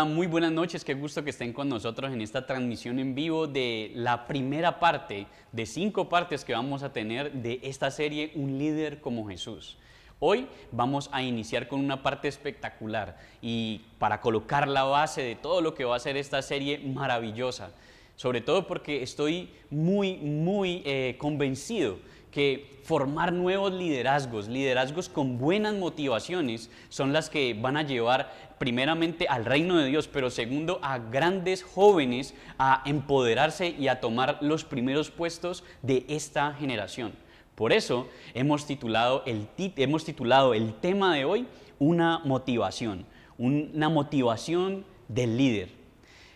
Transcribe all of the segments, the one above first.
Hola, muy buenas noches, qué gusto que estén con nosotros en esta transmisión en vivo de la primera parte de 5 partes que vamos a tener de esta serie Un líder como Jesús. Hoy vamos a iniciar con una parte espectacular y para colocar la base de todo lo que va a ser esta serie maravillosa, sobre todo porque estoy muy convencido que formar nuevos liderazgos con buenas motivaciones son las que van a llevar primeramente al reino de Dios, pero segundo a grandes jóvenes a empoderarse y a tomar los primeros puestos de esta generación. Por eso hemos titulado el tema de hoy una motivación del líder.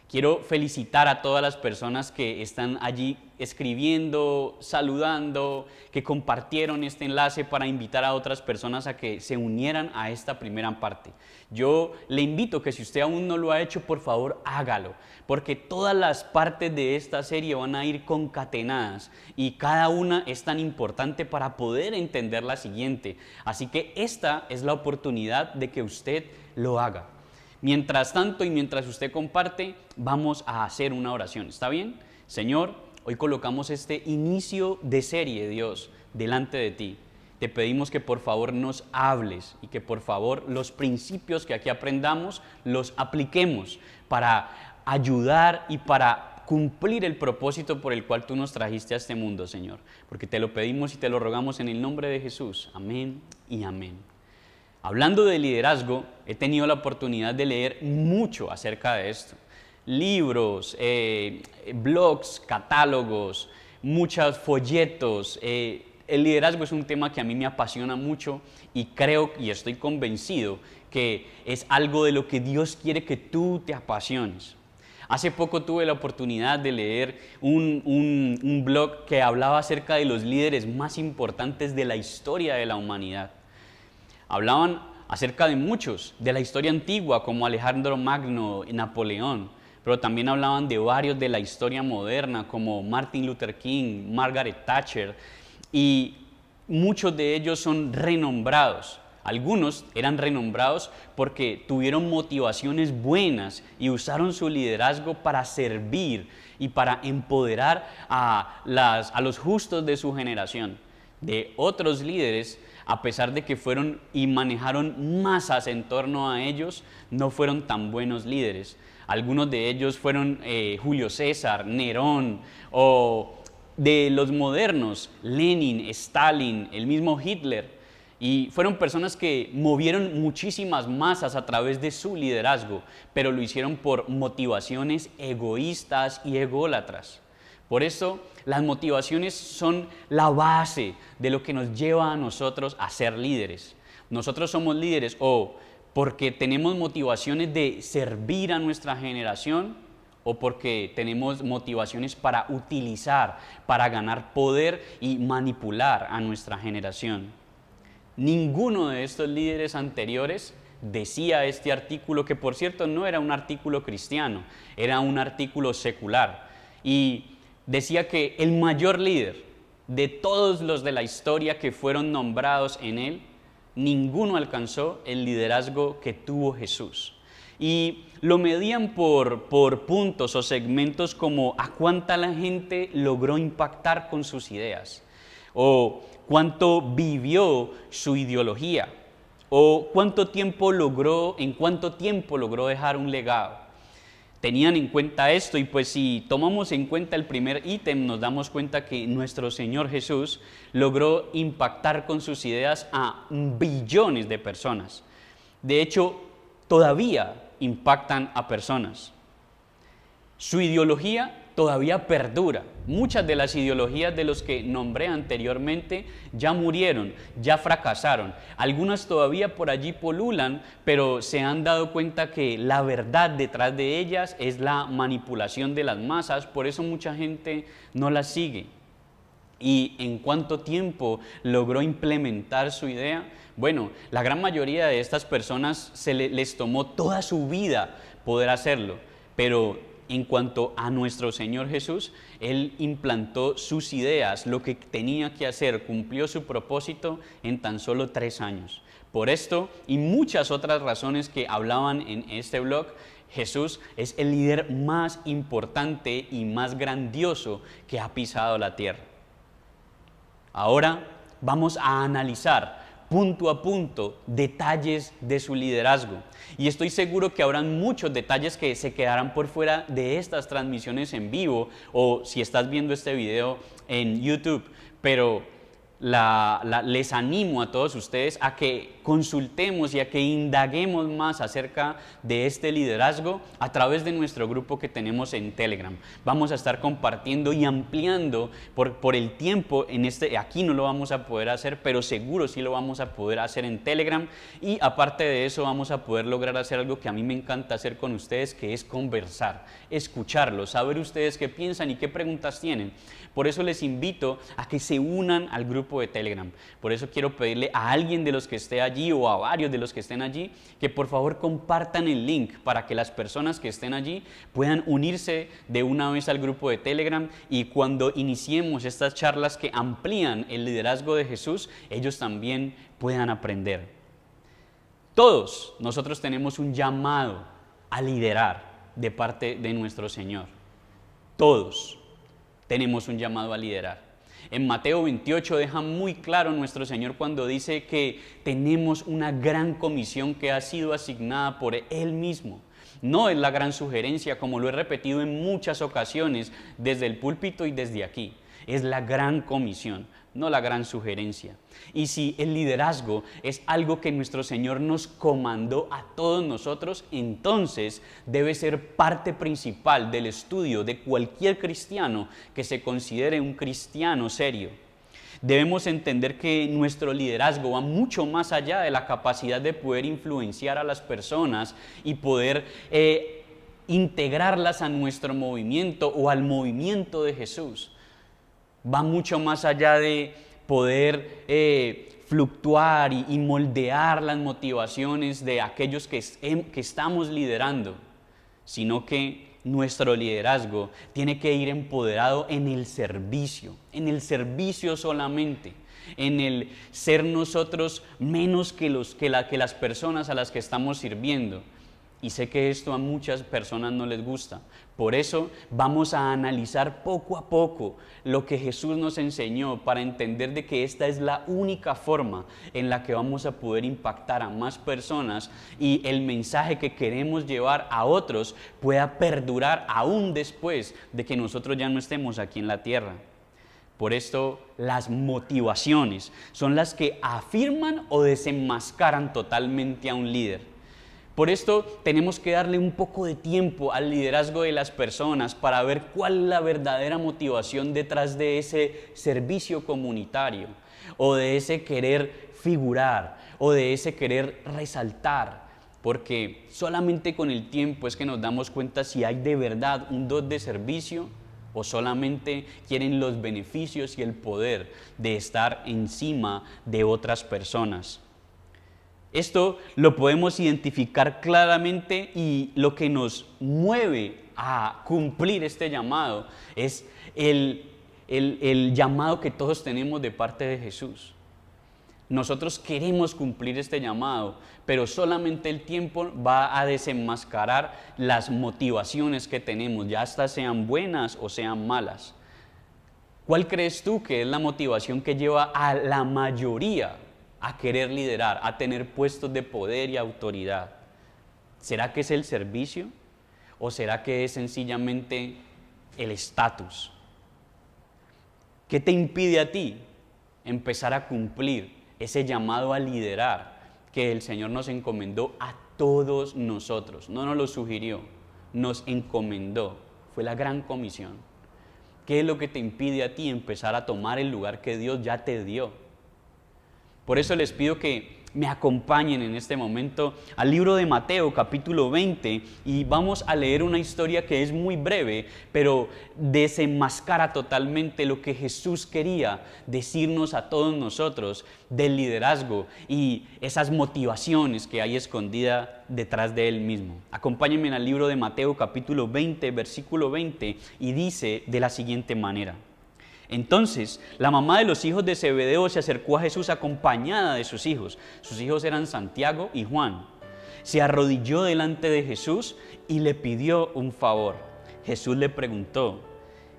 Quiero felicitar a todas las personas que están allí escribiendo, saludando, que compartieron este enlace para invitar a otras personas a que se unieran a esta primera parte. Yo le invito que si usted aún no lo ha hecho, por favor hágalo, porque todas las partes de esta serie van a ir concatenadas y cada una es tan importante para poder entender la siguiente. Así que esta es la oportunidad de que usted lo haga. Mientras tanto y mientras usted comparte, vamos a hacer una oración. ¿Está bien? Señor, hoy colocamos este inicio de serie, Dios, delante de ti. Te pedimos que por favor nos hables y que por favor los principios que aquí aprendamos los apliquemos para ayudar y para cumplir el propósito por el cual tú nos trajiste a este mundo, Señor. Porque te lo pedimos y te lo rogamos en el nombre de Jesús. Amén y amén. Hablando de liderazgo, he tenido la oportunidad de leer mucho acerca de esto. Libros, blogs, catálogos, muchos folletos. El liderazgo es un tema que a mí me apasiona mucho y creo y estoy convencido que es algo de lo que Dios quiere que tú te apasiones. Hace poco tuve la oportunidad de leer un blog que hablaba acerca de los líderes más importantes de la historia de la humanidad. Hablaban acerca de muchos, de la historia antigua como Alejandro Magno, Napoleón, pero también hablaban de varios de la historia moderna como Martin Luther King, Margaret Thatcher, y muchos de ellos son renombrados. Algunos eran renombrados porque tuvieron motivaciones buenas y usaron su liderazgo para servir y para empoderar a los justos de su generación. De otros líderes, a pesar de que fueron y manejaron masas en torno a ellos, no fueron tan buenos líderes. Algunos de ellos fueron Julio César, Nerón, o de los modernos, Lenin, Stalin, el mismo Hitler. Y fueron personas que movieron muchísimas masas a través de su liderazgo, pero lo hicieron por motivaciones egoístas y ególatras. Por eso, las motivaciones son la base de lo que nos lleva a nosotros a ser líderes. Nosotros somos líderes o porque tenemos motivaciones de servir a nuestra generación o porque tenemos motivaciones para utilizar, para ganar poder y manipular a nuestra generación. Ninguno de estos líderes anteriores decía este artículo, que por cierto no era un artículo cristiano, era un artículo secular. Y decía que el mayor líder de todos los de la historia que fueron nombrados en él, ninguno alcanzó el liderazgo que tuvo Jesús. Y lo medían por puntos o segmentos como a cuánta la gente logró impactar con sus ideas, o cuánto vivió su ideología, o en cuánto tiempo logró dejar un legado. Tenían en cuenta esto y pues si tomamos en cuenta el primer ítem nos damos cuenta que nuestro Señor Jesús logró impactar con sus ideas a billones de personas. De hecho, todavía impactan a personas. Su ideología todavía perdura. Muchas de las ideologías de los que nombré anteriormente ya murieron, ya fracasaron. Algunas todavía por allí pululan, pero se han dado cuenta que la verdad detrás de ellas es la manipulación de las masas, por eso mucha gente no las sigue. ¿Y en cuánto tiempo logró implementar su idea? Bueno, la gran mayoría de estas personas les tomó toda su vida poder hacerlo, pero en cuanto a nuestro Señor Jesús, Él implantó sus ideas, lo que tenía que hacer, cumplió su propósito en tan solo 3 años. Por esto y muchas otras razones que hablaban en este blog, Jesús es el líder más importante y más grandioso que ha pisado la tierra. Ahora vamos a analizar punto a punto detalles de su liderazgo. Y estoy seguro que habrán muchos detalles que se quedarán por fuera de estas transmisiones en vivo o si estás viendo este video en YouTube, pero les animo a todos ustedes a que consultemos y a que indaguemos más acerca de este liderazgo a través de nuestro grupo que tenemos en Telegram. Vamos a estar compartiendo y ampliando por el tiempo. Aquí no lo vamos a poder hacer, pero seguro sí lo vamos a poder hacer en Telegram, y aparte de eso vamos a poder lograr hacer algo que a mí me encanta hacer con ustedes, que es conversar, escucharlos, saber ustedes qué piensan y qué preguntas tienen. Por eso les invito a que se unan al grupo de Telegram. Por eso quiero pedirle a alguien de los que esté allí o a varios de los que estén allí que por favor compartan el link para que las personas que estén allí puedan unirse de una vez al grupo de Telegram, y cuando iniciemos estas charlas que amplían el liderazgo de Jesús, ellos también puedan aprender. Todos nosotros tenemos un llamado a liderar de parte de nuestro Señor. Todos tenemos un llamado a liderar. En Mateo 28 deja muy claro nuestro Señor cuando dice que tenemos una gran comisión que ha sido asignada por Él mismo. No es la gran sugerencia, como lo he repetido en muchas ocasiones desde el púlpito y desde aquí. Es la gran comisión, no la gran sugerencia. Y si el liderazgo es algo que nuestro Señor nos comandó a todos nosotros, entonces debe ser parte principal del estudio de cualquier cristiano que se considere un cristiano serio. Debemos entender que nuestro liderazgo va mucho más allá de la capacidad de poder influenciar a las personas y poder integrarlas a nuestro movimiento o al movimiento de Jesús. Va mucho más allá de poder fluctuar y moldear las motivaciones de aquellos que estamos liderando, sino que nuestro liderazgo tiene que ir empoderado en el servicio solamente, en el ser nosotros menos que las personas a las que estamos sirviendo. Y sé que esto a muchas personas no les gusta. Por eso vamos a analizar poco a poco lo que Jesús nos enseñó para entender de que esta es la única forma en la que vamos a poder impactar a más personas y el mensaje que queremos llevar a otros pueda perdurar aún después de que nosotros ya no estemos aquí en la tierra. Por esto, las motivaciones son las que afirman o desenmascaran totalmente a un líder. Por esto tenemos que darle un poco de tiempo al liderazgo de las personas para ver cuál es la verdadera motivación detrás de ese servicio comunitario, o de ese querer figurar, o de ese querer resaltar, porque solamente con el tiempo es que nos damos cuenta si hay de verdad un don de servicio o solamente quieren los beneficios y el poder de estar encima de otras personas. Esto lo podemos identificar claramente, y lo que nos mueve a cumplir este llamado es el llamado que todos tenemos de parte de Jesús. Nosotros queremos cumplir este llamado, pero solamente el tiempo va a desenmascarar las motivaciones que tenemos, ya hasta sean buenas o sean malas. ¿Cuál crees tú que es la motivación que lleva a la mayoría a querer liderar, a tener puestos de poder y autoridad? ¿Será que es el servicio? ¿O será que es sencillamente el estatus? ¿Qué te impide a ti empezar a cumplir ese llamado a liderar que el Señor nos encomendó a todos nosotros? No nos lo sugirió, nos encomendó. Fue la gran comisión. ¿Qué es lo que te impide a ti empezar a tomar el lugar que Dios ya te dio? Por eso les pido que me acompañen en este momento al libro de Mateo, capítulo 20, y vamos a leer una historia que es muy breve, pero desenmascara totalmente lo que Jesús quería decirnos a todos nosotros del liderazgo y esas motivaciones que hay escondidas detrás de Él mismo. Acompáñenme al libro de Mateo, capítulo 20, versículo 20, y dice de la siguiente manera: Entonces, la mamá de los hijos de Zebedeo se acercó a Jesús acompañada de sus hijos. Sus hijos eran Santiago y Juan. Se arrodilló delante de Jesús y le pidió un favor. Jesús le preguntó,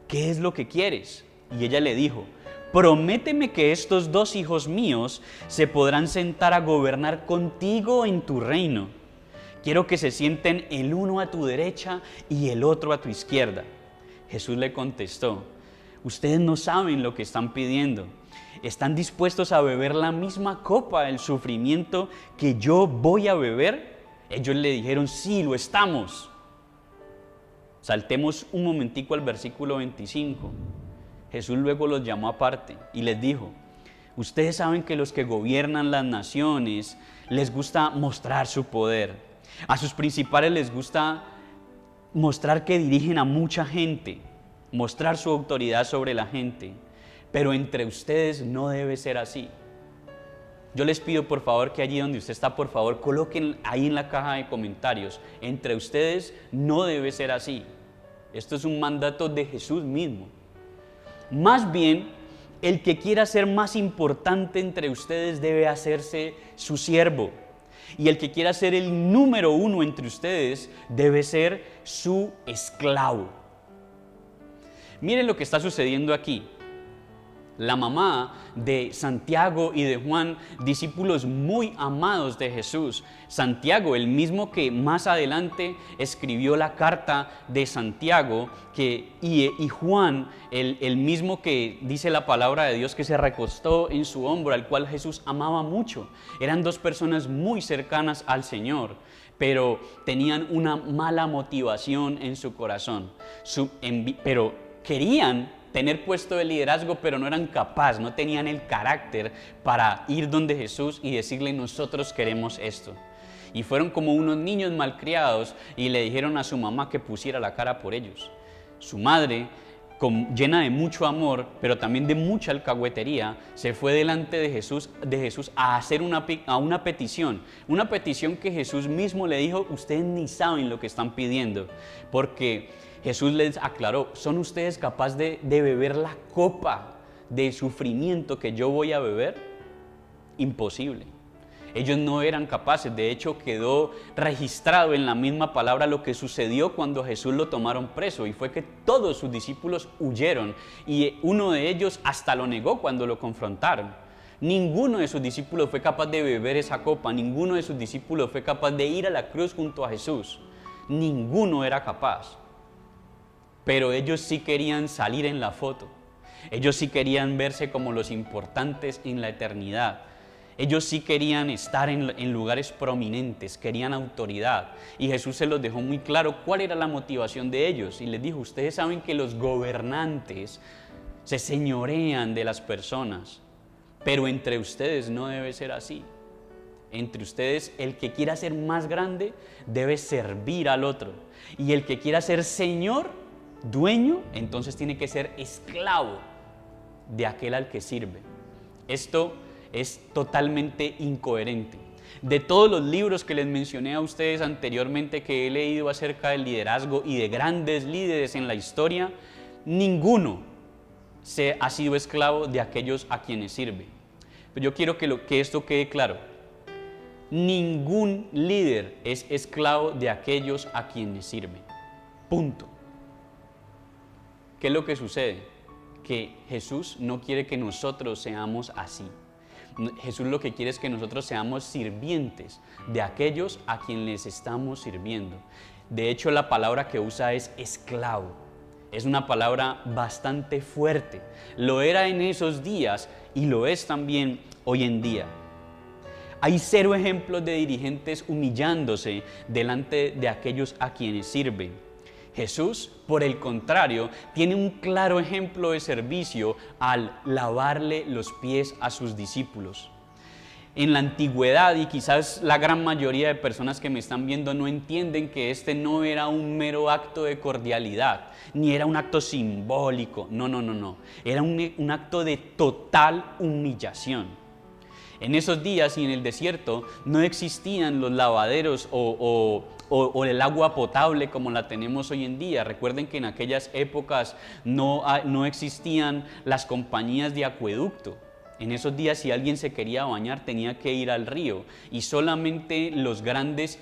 ¿qué es lo que quieres? Y ella le dijo, prométeme que estos 2 hijos míos se podrán sentar a gobernar contigo en tu reino. Quiero que se sienten el uno a tu derecha y el otro a tu izquierda. Jesús le contestó, ustedes no saben lo que están pidiendo. ¿Están dispuestos a beber la misma copa del sufrimiento que yo voy a beber? Ellos le dijeron, sí, lo estamos. Saltemos un momentico al versículo 25. Jesús luego los llamó aparte y les dijo, ustedes saben que los que gobiernan las naciones les gusta mostrar su poder. A sus principales les gusta mostrar que dirigen a mucha gente, mostrar su autoridad sobre la gente, pero entre ustedes no debe ser así. Yo les pido por favor que allí donde usted está, por favor, coloquen ahí en la caja de comentarios, entre ustedes no debe ser así. Esto es un mandato de Jesús mismo. Más bien, el que quiera ser más importante entre ustedes debe hacerse su siervo. Y el que quiera ser el número 1 entre ustedes debe ser su esclavo. Miren lo que está sucediendo aquí. La mamá de Santiago y de Juan, discípulos muy amados de Jesús. Santiago, el mismo que más adelante escribió la carta de Santiago, y Juan, el mismo que dice la palabra de Dios que se recostó en su hombro, al cual Jesús amaba mucho. Eran 2 personas muy cercanas al Señor, pero tenían una mala motivación en su corazón. Pero querían tener puesto de liderazgo, pero no eran capaces, no tenían el carácter para ir donde Jesús y decirle, nosotros queremos esto. Y fueron como unos niños malcriados y le dijeron a su mamá que pusiera la cara por ellos. Su madre, llena de mucho amor, pero también de mucha alcahuetería, se fue delante de Jesús a hacer una petición que Jesús mismo le dijo, ustedes ni saben lo que están pidiendo, porque Jesús les aclaró, ¿son ustedes capaces de beber la copa de sufrimiento que yo voy a beber? Imposible. Ellos no eran capaces, de hecho quedó registrado en la misma palabra lo que sucedió cuando Jesús lo tomaron preso, y fue que todos sus discípulos huyeron, y uno de ellos hasta lo negó cuando lo confrontaron. Ninguno de sus discípulos fue capaz de beber esa copa, ninguno de sus discípulos fue capaz de ir a la cruz junto a Jesús, ninguno era capaz. Pero ellos sí querían salir en la foto, ellos sí querían verse como los importantes en la eternidad, ellos sí querían estar en lugares prominentes, querían autoridad, y Jesús se los dejó muy claro cuál era la motivación de ellos, y les dijo, ustedes saben que los gobernantes se señorean de las personas, pero entre ustedes no debe ser así. Entre ustedes, el que quiera ser más grande debe servir al otro, y el que quiera ser señor, dueño, entonces tiene que ser esclavo de aquel al que sirve. Esto es totalmente incoherente. De todos los libros que les mencioné a ustedes anteriormente que he leído acerca del liderazgo y de grandes líderes en la historia, ninguno ha sido esclavo de aquellos a quienes sirve. Pero yo quiero que esto quede claro. Ningún líder es esclavo de aquellos a quienes sirve. Punto. ¿Qué es lo que sucede? Que Jesús no quiere que nosotros seamos así. Jesús lo que quiere es que nosotros seamos sirvientes de aquellos a quienes les estamos sirviendo. De hecho, la palabra que usa es esclavo. Es una palabra bastante fuerte. Lo era en esos días y lo es también hoy en día. Hay 0 ejemplos de dirigentes humillándose delante de aquellos a quienes sirven. Jesús, por el contrario, tiene un claro ejemplo de servicio al lavarle los pies a sus discípulos. En la antigüedad, y quizás la gran mayoría de personas que me están viendo no entienden que este no era un mero acto de cordialidad, ni era un acto simbólico, no. Era un acto de total humillación. En esos días y en el desierto no existían los lavaderos o el agua potable como la tenemos hoy en día. Recuerden que en aquellas épocas no existían las compañías de acueducto. En esos días, si alguien se quería bañar, tenía que ir al río, y solamente los grandes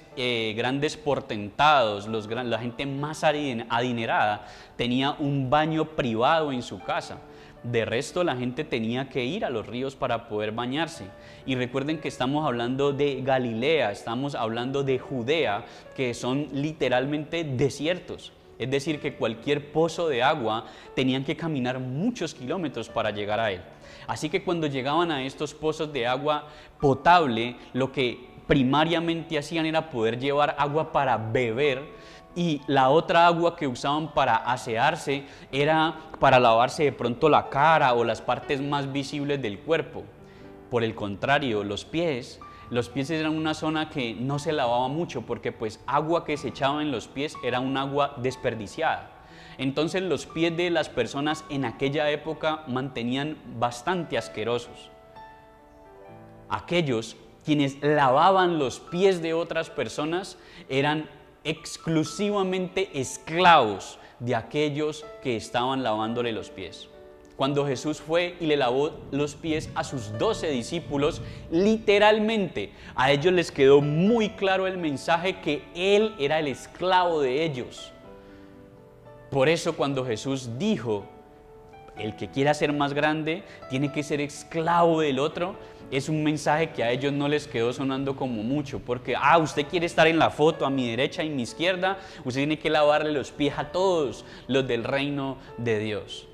portentados, la gente más adinerada, tenía un baño privado en su casa. De resto, la gente tenía que ir a los ríos para poder bañarse. Y recuerden que estamos hablando de Galilea, estamos hablando de Judea, que son literalmente desiertos. Es decir, que cualquier pozo de agua tenían que caminar muchos kilómetros para llegar a él. Así que cuando llegaban a estos pozos de agua potable, lo que primariamente hacían era poder llevar agua para beber, y la otra agua que usaban para asearse era para lavarse de pronto la cara o las partes más visibles del cuerpo. Por el contrario, los pies eran una zona que no se lavaba mucho, porque pues agua que se echaba en los pies era un agua desperdiciada. Entonces los pies de las personas en aquella época mantenían bastante asquerosos. Aquellos quienes lavaban los pies de otras personas eran exclusivamente esclavos de aquellos que estaban lavándole los pies. Cuando Jesús fue y le lavó los pies a sus 12 discípulos, literalmente a ellos les quedó muy claro el mensaje que Él era el esclavo de ellos. Por eso cuando Jesús dijo, el que quiera ser más grande tiene que ser esclavo del otro, es un mensaje que a ellos no les quedó sonando como mucho, porque usted quiere estar en la foto a mi derecha y mi izquierda, usted tiene que lavarle los pies a todos los del reino de Dios.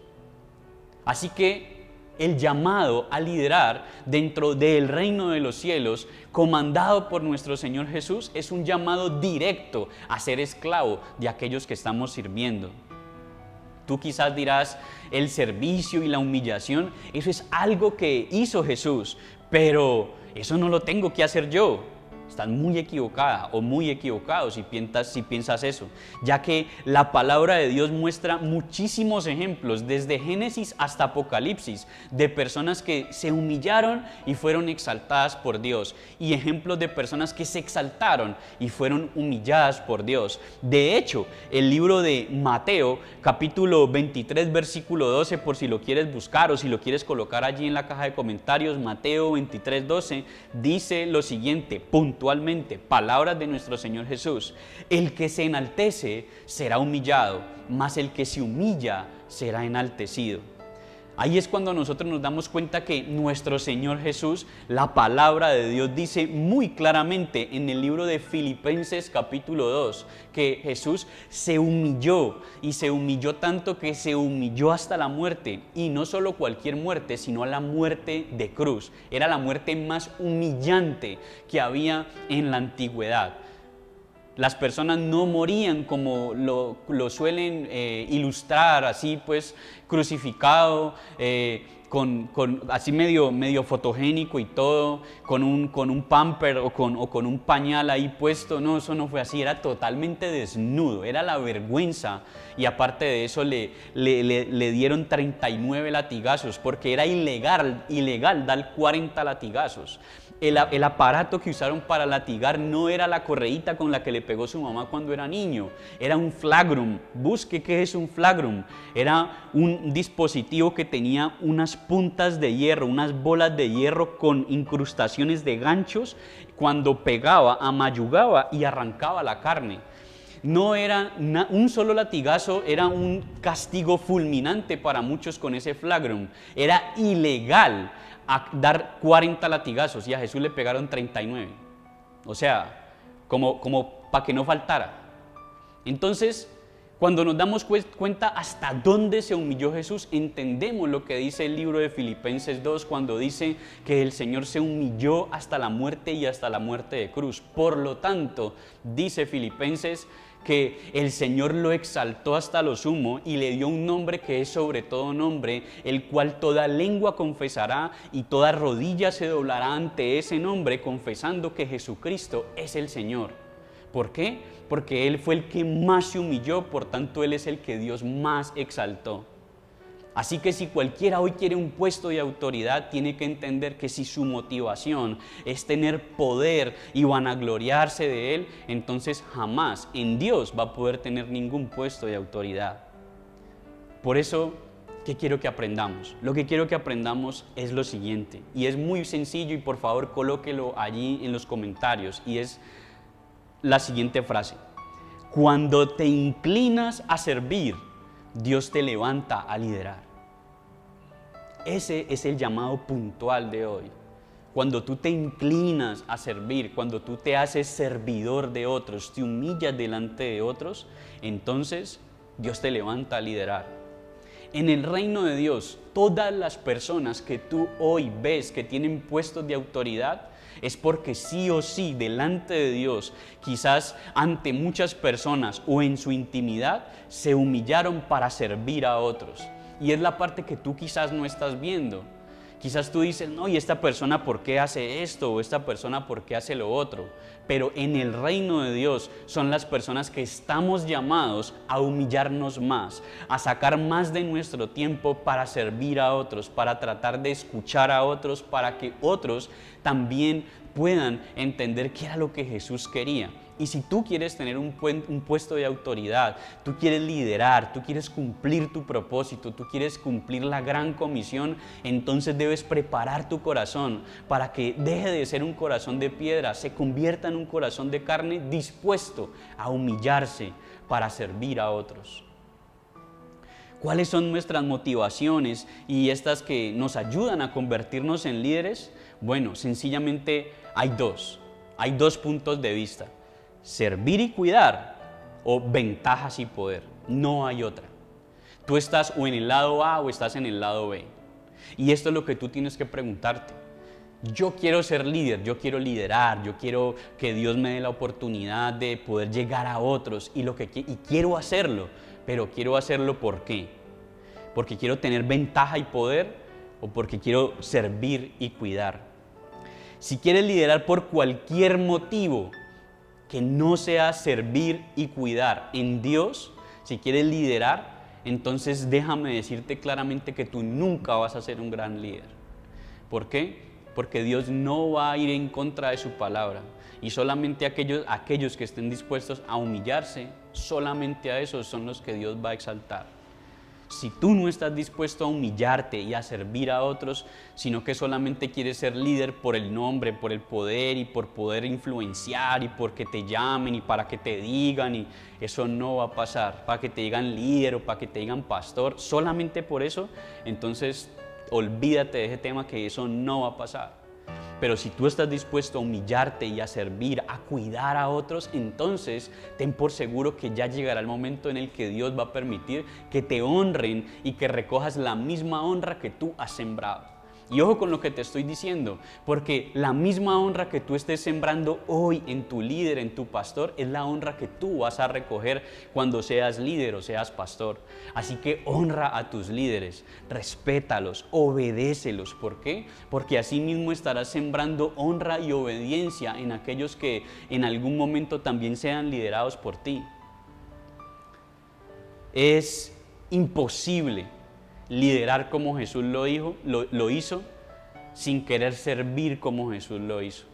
Así que el llamado a liderar dentro del reino de los cielos, comandado por nuestro Señor Jesús, es un llamado directo a ser esclavo de aquellos que estamos sirviendo. Tú quizás dirás, el servicio y la humillación, eso es algo que hizo Jesús, pero eso no lo tengo que hacer yo. Estás muy equivocada o muy equivocado si piensas eso, ya que la palabra de Dios muestra muchísimos ejemplos, desde Génesis hasta Apocalipsis, de personas que se humillaron y fueron exaltadas por Dios, y ejemplos de personas que se exaltaron y fueron humilladas por Dios. De hecho, el libro de Mateo, capítulo 23, versículo 12, por si lo quieres buscar o si lo quieres colocar allí en la caja de comentarios, Mateo 23, 12, dice lo siguiente, puntualmente, palabras de nuestro Señor Jesús: el que se enaltece será humillado, mas el que se humilla será enaltecido. Ahí es cuando nosotros nos damos cuenta que nuestro Señor Jesús, la palabra de Dios dice muy claramente en el libro de Filipenses capítulo 2, que Jesús se humilló, y se humilló tanto que se humilló hasta la muerte, y no solo cualquier muerte, sino la muerte de cruz. Era la muerte más humillante que había en la antigüedad. Las personas no morían como lo suelen ilustrar, así pues crucificado, así medio fotogénico y todo, con un pamper o con un pañal ahí puesto. No, eso no fue así, era totalmente desnudo, era la vergüenza, y aparte de eso le dieron 39 latigazos, porque era ilegal dar 40 latigazos. El aparato que usaron para latigar no era la correíta con la que le pegó su mamá cuando era niño, era un flagrum. Busque qué es un flagrum. Era un dispositivo que tenía unas puntas de hierro, unas bolas de hierro con incrustaciones de ganchos. Cuando pegaba, amayugaba y arrancaba la carne. No era un solo latigazo, era un castigo fulminante para muchos con ese flagrum. Era ilegal a dar 40 latigazos, y a Jesús le pegaron 39. O sea, como para que no faltara. Entonces, cuando nos damos cuenta hasta dónde se humilló Jesús, entendemos lo que dice el libro de Filipenses 2, cuando dice que el Señor se humilló hasta la muerte y hasta la muerte de cruz. Por lo tanto, dice Filipenses, que el Señor lo exaltó hasta lo sumo y le dio un nombre que es sobre todo nombre, el cual toda lengua confesará y toda rodilla se doblará ante ese nombre, confesando que Jesucristo es el Señor. ¿Por qué? Porque Él fue el que más se humilló, por tanto Él es el que Dios más exaltó. Así que si cualquiera hoy quiere un puesto de autoridad, tiene que entender que si su motivación es tener poder y vanagloriarse de él, entonces jamás en Dios va a poder tener ningún puesto de autoridad. Por eso, ¿qué quiero que aprendamos? Lo que quiero que aprendamos es lo siguiente, y es muy sencillo, y por favor colóquelo allí en los comentarios, y es la siguiente frase: cuando te inclinas a servir, Dios te levanta a liderar. Ese es el llamado puntual de hoy. Cuando tú te inclinas a servir, cuando tú te haces servidor de otros, te humillas delante de otros, entonces Dios te levanta a liderar. En el reino de Dios, todas las personas que tú hoy ves que tienen puestos de autoridad, es porque sí o sí delante de Dios, quizás ante muchas personas o en su intimidad, se humillaron para servir a otros. Y es la parte que tú quizás no estás viendo. Quizás tú dices, no, ¿y esta persona por qué hace esto? O esta persona por qué hace lo otro. Pero en el reino de Dios son las personas que estamos llamados a humillarnos más, a sacar más de nuestro tiempo para servir a otros, para tratar de escuchar a otros, para que otros también puedan entender qué era lo que Jesús quería. Y si tú quieres tener un puesto de autoridad, tú quieres liderar, tú quieres cumplir tu propósito, tú quieres cumplir la gran comisión, entonces debes preparar tu corazón para que deje de ser un corazón de piedra, se convierta en un corazón de carne dispuesto a humillarse para servir a otros. ¿Cuáles son nuestras motivaciones y estas que nos ayudan a convertirnos en líderes? Bueno, sencillamente hay dos puntos de vista: servir y cuidar o ventajas y poder. No hay otra. Tú estás o en el lado A o estás en el lado B. Y esto es lo que tú tienes que preguntarte. Yo quiero ser líder, yo quiero liderar, yo quiero que Dios me dé la oportunidad de poder llegar a otros y quiero hacerlo, pero quiero hacerlo ¿por qué? ¿Porque quiero tener ventaja y poder o porque quiero servir y cuidar? Si quieres liderar por cualquier motivo que no sea servir y cuidar en Dios, si quieres liderar, entonces déjame decirte claramente que tú nunca vas a ser un gran líder. ¿Por qué? Porque Dios no va a ir en contra de su palabra. Y solamente aquellos que estén dispuestos a humillarse, solamente a esos son los que Dios va a exaltar. Si tú no estás dispuesto a humillarte y a servir a otros, sino que solamente quieres ser líder por el nombre, por el poder y por poder influenciar y porque te llamen y para que te digan, y eso no va a pasar, para que te digan líder o para que te digan pastor, solamente por eso, entonces olvídate de ese tema, que eso no va a pasar. Pero si tú estás dispuesto a humillarte y a servir, a cuidar a otros, entonces ten por seguro que ya llegará el momento en el que Dios va a permitir que te honren y que recojas la misma honra que tú has sembrado. Y ojo con lo que te estoy diciendo, porque la misma honra que tú estés sembrando hoy en tu líder, en tu pastor, es la honra que tú vas a recoger cuando seas líder o seas pastor. Así que honra a tus líderes, respétalos, obedécelos. ¿Por qué? Porque así mismo estarás sembrando honra y obediencia en aquellos que en algún momento también sean liderados por ti. Es imposible liderar como Jesús lo hizo, sin querer servir como Jesús lo hizo.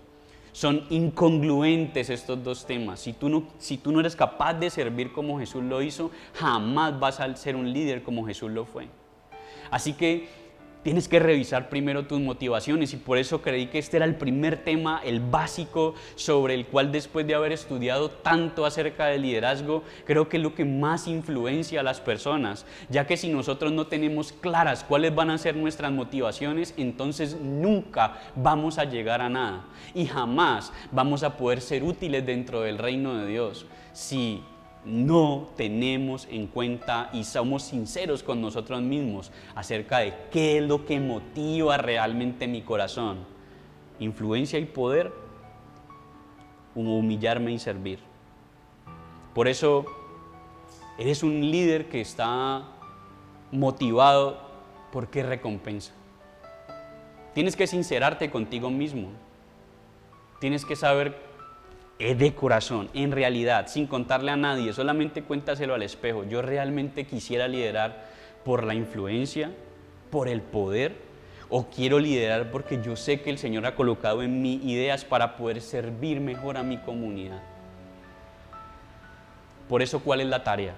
Son incongruentes estos dos temas. Si tú no eres capaz de servir como Jesús lo hizo, jamás vas a ser un líder como Jesús lo fue. Así que tienes que revisar primero tus motivaciones, y por eso creí que este era el primer tema, el básico, sobre el cual, después de haber estudiado tanto acerca del liderazgo, creo que es lo que más influencia a las personas, ya que si nosotros no tenemos claras cuáles van a ser nuestras motivaciones, entonces nunca vamos a llegar a nada y jamás vamos a poder ser útiles dentro del reino de Dios si no tenemos en cuenta y somos sinceros con nosotros mismos acerca de qué es lo que motiva realmente mi corazón: influencia y poder, o humillarme y servir. Por eso eres un líder que está motivado por qué recompensa. Tienes que sincerarte contigo mismo. Tienes que saber de corazón, en realidad, sin contarle a nadie, solamente cuéntaselo al espejo: yo realmente quisiera liderar por la influencia, por el poder, o quiero liderar porque yo sé que el Señor ha colocado en mí ideas para poder servir mejor a mi comunidad. Por eso, ¿cuál es la tarea?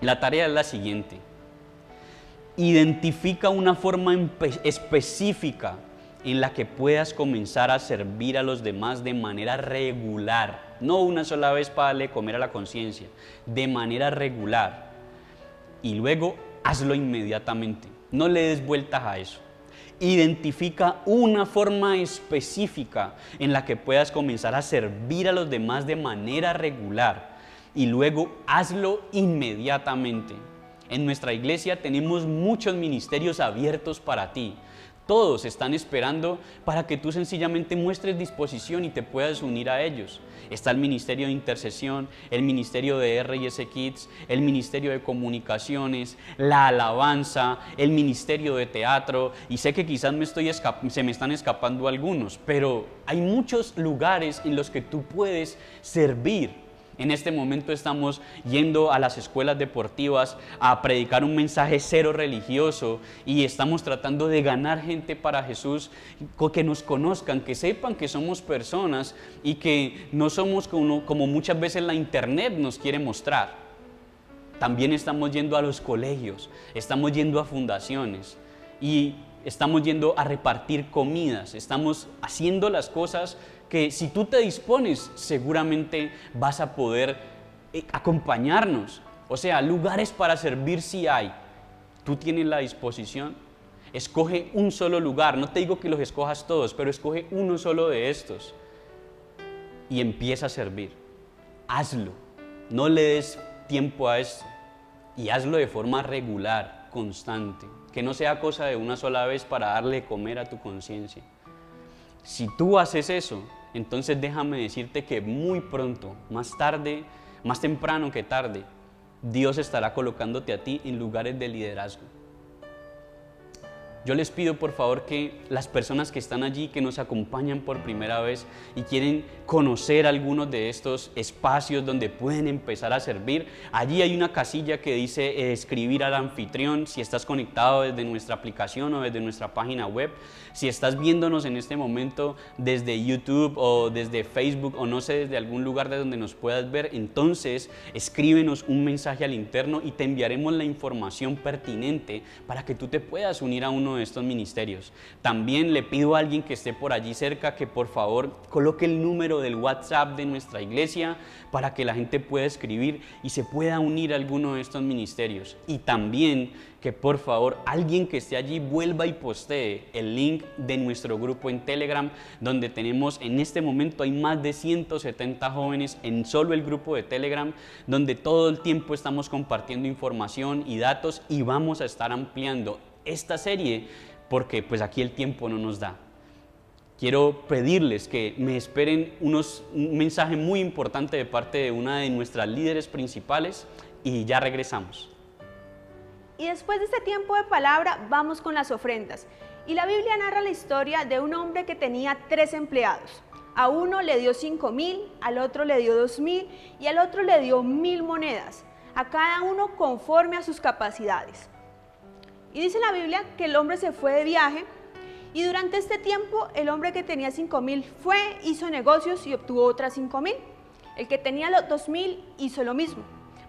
La tarea es la siguiente: identifica una forma específica en la que puedas comenzar a servir a los demás de manera regular, no una sola vez para darle comer a la conciencia, de manera regular, y luego hazlo inmediatamente, no le des vueltas a eso. Identifica una forma específica en la que puedas comenzar a servir a los demás de manera regular y luego hazlo inmediatamente. En nuestra iglesia tenemos muchos ministerios abiertos para ti. Todos están esperando para que tú sencillamente muestres disposición y te puedas unir a ellos. Está el ministerio de intercesión, el ministerio de R&S Kids, el ministerio de comunicaciones, la alabanza, el ministerio de teatro, y sé que quizás se me están escapando algunos, pero hay muchos lugares en los que tú puedes servir. En este momento estamos yendo a las escuelas deportivas a predicar un mensaje cero religioso y estamos tratando de ganar gente para Jesús, que nos conozcan, que sepan que somos personas y que no somos como muchas veces la internet nos quiere mostrar. También estamos yendo a los colegios, estamos yendo a fundaciones y estamos yendo a repartir comidas, estamos haciendo las cosas que si tú te dispones, seguramente vas a poder acompañarnos. O sea, lugares para servir sí hay. ¿Tú tienes la disposición? Escoge un solo lugar. No te digo que los escojas todos, pero escoge uno solo de estos y empieza a servir. Hazlo. No le des tiempo a esto y hazlo de forma regular, constante. Que no sea cosa de una sola vez para darle de comer a tu conciencia. Si tú haces eso, entonces déjame decirte que muy pronto, más tarde, más temprano que tarde, Dios estará colocándote a ti en lugares de liderazgo. Yo les pido por favor que las personas que están allí, que nos acompañan por primera vez y quieren conocer algunos de estos espacios donde pueden empezar a servir, allí hay una casilla que dice escribir al anfitrión. Si estás conectado desde nuestra aplicación o desde nuestra página web, si estás viéndonos en este momento desde YouTube o desde Facebook o no sé, desde algún lugar de donde nos puedas ver, entonces escríbenos un mensaje al interno y te enviaremos la información pertinente para que tú te puedas unir a uno de estos ministerios. También le pido a alguien que esté por allí cerca que por favor coloque el número del WhatsApp de nuestra iglesia para que la gente pueda escribir y se pueda unir a alguno de estos ministerios. Y también que por favor alguien que esté allí vuelva y postee el link de nuestro grupo en Telegram, donde tenemos en este momento hay más de 170 jóvenes en solo el grupo de Telegram, donde todo el tiempo estamos compartiendo información y datos y vamos a estar ampliando esta serie porque pues aquí el tiempo no nos da. Quiero pedirles que me esperen un mensaje muy importante de parte de una de nuestras líderes principales y ya regresamos. Y después de este tiempo de palabra vamos con las ofrendas. Y la Biblia narra la historia de un hombre que tenía 3 empleados. A uno le dio 5,000, al otro le dio 2,000 y al otro le dio 1,000 monedas, a cada uno conforme a sus capacidades. Y dice la Biblia que el hombre se fue de viaje y durante este tiempo el hombre que tenía 5,000 fue, hizo negocios y obtuvo otras 5,000. El que tenía los 2,000 hizo lo mismo,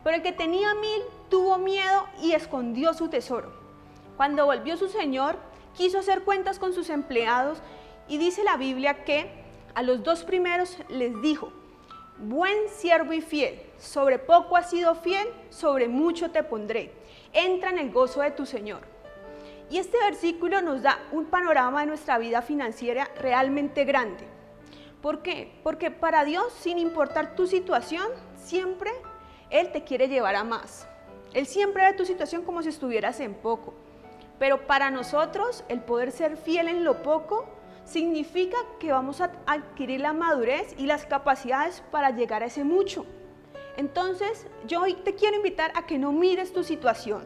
pero el que tenía 1,000 tuvo miedo y escondió su tesoro. Cuando volvió su señor, quiso hacer cuentas con sus empleados y dice la Biblia que a los 2 primeros les dijo: buen siervo y fiel, sobre poco has sido fiel, sobre mucho te pondré. Entra en el gozo de tu Señor. Y este versículo nos da un panorama de nuestra vida financiera realmente grande. ¿Por qué? Porque para Dios, sin importar tu situación, siempre Él te quiere llevar a más. Él siempre ve tu situación como si estuvieras en poco. Pero para nosotros, el poder ser fiel en lo poco significa que vamos a adquirir la madurez y las capacidades para llegar a ese mucho. Entonces, yo hoy te quiero invitar a que no mires tu situación,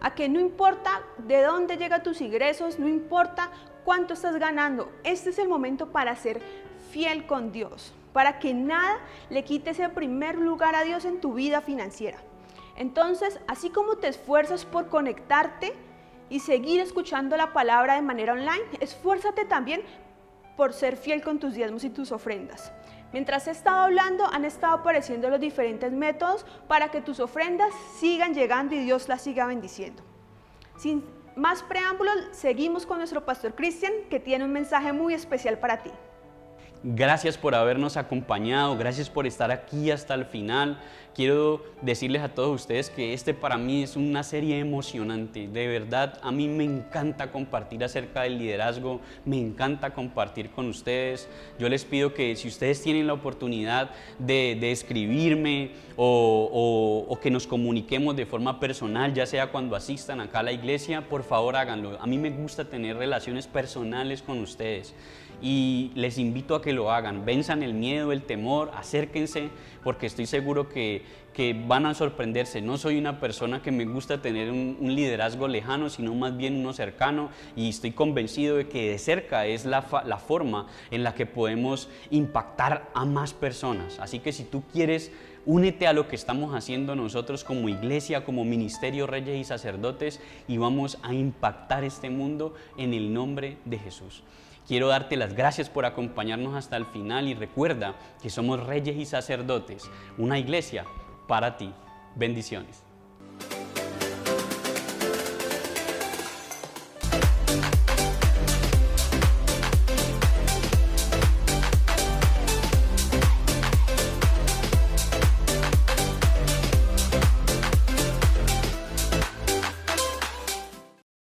a que no importa de dónde llegan tus ingresos, no importa cuánto estás ganando, este es el momento para ser fiel con Dios, para que nada le quite ese primer lugar a Dios en tu vida financiera. Entonces, así como te esfuerzas por conectarte y seguir escuchando la palabra de manera online, esfuérzate también por ser fiel con tus diezmos y tus ofrendas. Mientras he estado hablando, han estado apareciendo los diferentes métodos para que tus ofrendas sigan llegando y Dios las siga bendiciendo. Sin más preámbulos, seguimos con nuestro pastor Cristian, que tiene un mensaje muy especial para ti. Gracias por habernos acompañado, gracias por estar aquí hasta el final. Quiero decirles a todos ustedes que para mí es una serie emocionante. De verdad, a mí me encanta compartir acerca del liderazgo, me encanta compartir con ustedes. Yo les pido que si ustedes tienen la oportunidad de escribirme o que nos comuniquemos de forma personal, ya sea cuando asistan acá a la iglesia, por favor háganlo. A mí me gusta tener relaciones personales con ustedes. Y les invito a que lo hagan, venzan el miedo, el temor, acérquense, porque estoy seguro que van a sorprenderse. No soy una persona que me gusta tener un liderazgo lejano, sino más bien uno cercano, y estoy convencido de que de cerca es la forma en la que podemos impactar a más personas. Así que si tú quieres, únete a lo que estamos haciendo nosotros como iglesia, como ministerio Reyes y Sacerdotes, y vamos a impactar este mundo en el nombre de Jesús. Quiero darte las gracias por acompañarnos hasta el final y recuerda que somos Reyes y Sacerdotes, una iglesia para ti. Bendiciones.